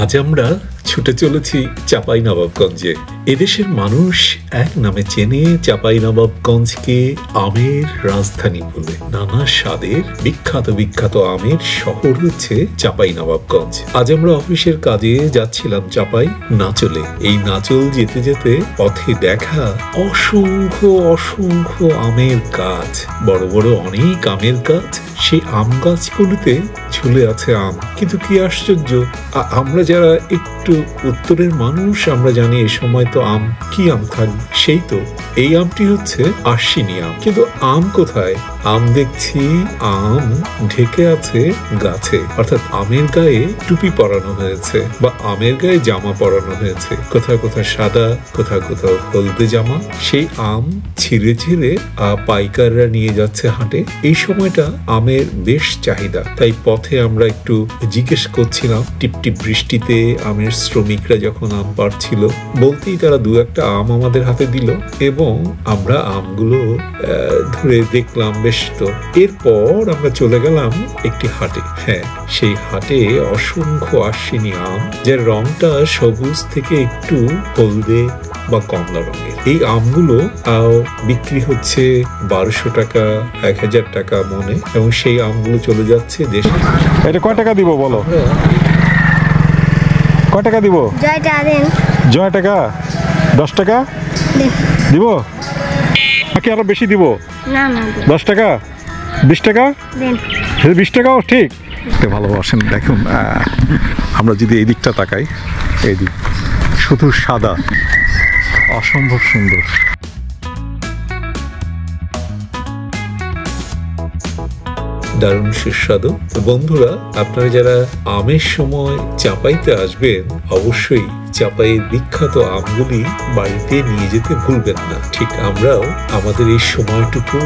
আজ আমরা ছুটে চলেছি চাঁপাইনবাবগঞ্জে। এদেশের মানুষ এক নামে চেনে চাঁপাইনবাবগঞ্জকে আমের রাজধানী বলে। নানা স্বাদের বিখ্যাত আমের শহর হচ্ছে চাঁপাইনবাবগঞ্জ। আজ আমরা অফিসের কাজে যাচ্ছিলাম চাঁপাই নাচলে। এই নাচল যেতে যেতে পথে দেখা অসংখ্য আমের গাছ, বড় বড় অনেক আমের গাছ। সেই আম গাছগুলোতে ঝুলে আছে আম। কিন্তু কি আশ্চর্য, আমরা যারা একটু উত্তরের মানুষ আমরা জানি এই সময় তো আম, কি আম থাকবে? সেই তো এই আমটি হচ্ছে আশ্বিনী আম। কিন্তু আম কোথায়? আম দেখছি আম ঢেকে আছে গাছে, অর্থাৎ আমের গায়ে টুপি পরানো হয়েছে বা আমের গায়ে জামা পরানো হয়েছে। কোথাও সাদা, কোথাও হলদে জামা। সেই আম ছিঁড়ে পাইকাররা নিয়ে যাচ্ছে হাটে। এই সময়টা আমের বেশ চাহিদা, তাই পথে আমরা একটু জিজ্ঞেস করছিলাম। টিপটিপ বৃষ্টিতে আমের শ্রমিকরা যখন আম পাড়ছিল, বলতেই তারা দু একটা আম আমাদের হাতে দিল এবং আমরা আমগুলো ধরে দেখলাম। বেশ তো এরপর আমরা চলে গেলাম একটি হাটে। হ্যাঁ, সেই হাটে অসংখ্য আশ্বিনী আম, যার রংটা সবুজ থেকে একটু হলদে বা কমলা রঙের। এই আমগুলো বিক্রি হচ্ছে 1200 টাকা, 1000 টাকা মনে, এবং সেই আমগুলো চলে যাচ্ছে দেশে। এটা কয় টাকা দিব বলো? কয় টাকা দিব? জয় টাকা 10 টাকা দিব নাকি আরো বেশি দিব? 10 টাকা 20 টাকা 20 টাকাও ঠিক। ভালোবাসেন। দেখুন, আমরা যদি এই দিকটা তাকাই, এই দিক শুধু সাদা, অসম্ভব সুন্দর। দারুণ সুস্বাদু। বন্ধুরা, আপনারা যারা আমের সময় চাঁপাইতে আসবেন, অবশ্যই চাঁপাইয়ের বিখ্যাত আমগুলি বাড়িতে নিয়ে যেতে ভুলবেন না। ঠিক আমরাও আমাদের এই সময়টুকু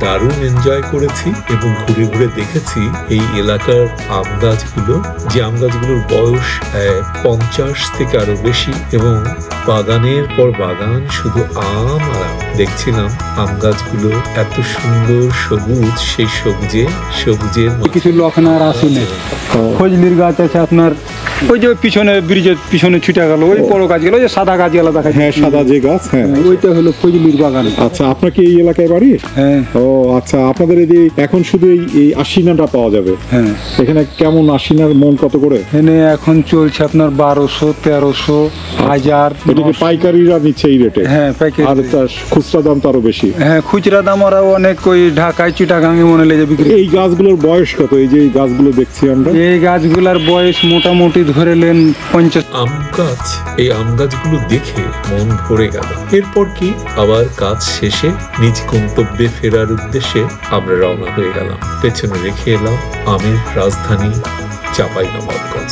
দারুণ এনজয় করেছি এবং ঘুরে দেখেছি এই এলাকার আম গাছগুলো, যে আম গাছগুলোর বয়স 50 থেকে আরো বেশি, এবং বাগানের পর বাগান শুধু আম আর আম। দেখছিলাম আম গাছগুলো এত সুন্দর সবুজ, সেই সবুজের কিছু লোক আর আসেনি। ফজলির গাছ আছে আপনার, ওই যে পিছনে ব্রিজের পিছনে ছুটে গেল, ওই বড় গাছগুলো, ওই যে সাদা গাছগুলো দেখা যায়। হ্যাঁ, সাদা যে গাছ, হ্যাঁ, ওইটা হলো ফজলির বাগান। আচ্ছা, আপনার কি এই এলাকায় বাড়ি? হ্যাঁ। ও আচ্ছা, আপনাদের এই এখন শুধু এই আশ্বিনাটা পাওয়া যাবে? হ্যাঁ। এখানে কেমন আশ্বিনার মন কত করে? এখানে এখন চলছে আপনার 1200, 1300, 1000। এটাকে পাইকারিরা নিচ্ছে এই রেটে? হ্যাঁ, পাইকারি। আর তার খুচরা দাম তো আরো বেশি? হ্যাঁ, খুচরা দাম আরো অনেক, ওই ঢাকায় চিটাগাঙে মনে লেগে বিক্রি। এই গাছগুলোর বয়স কত? এই যে এই গাছগুলো দেখছি আমরা, এই গাছগুলোর বয়স মোটামুটি ধরেলেন 50। আম গাছ, এই আম গাছগুলো দেখে মন ভরে গেল। এরপর কি আবার কাজ শেষে নিজ গন্তব্যে ফেরার উদ্দেশ্যে আমরা রওনা হয়ে গেলাম। পেছনে রেখে এলাম আমের রাজধানী চাঁপাইনবাবগঞ্জ।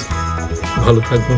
ভালো থাকবেন।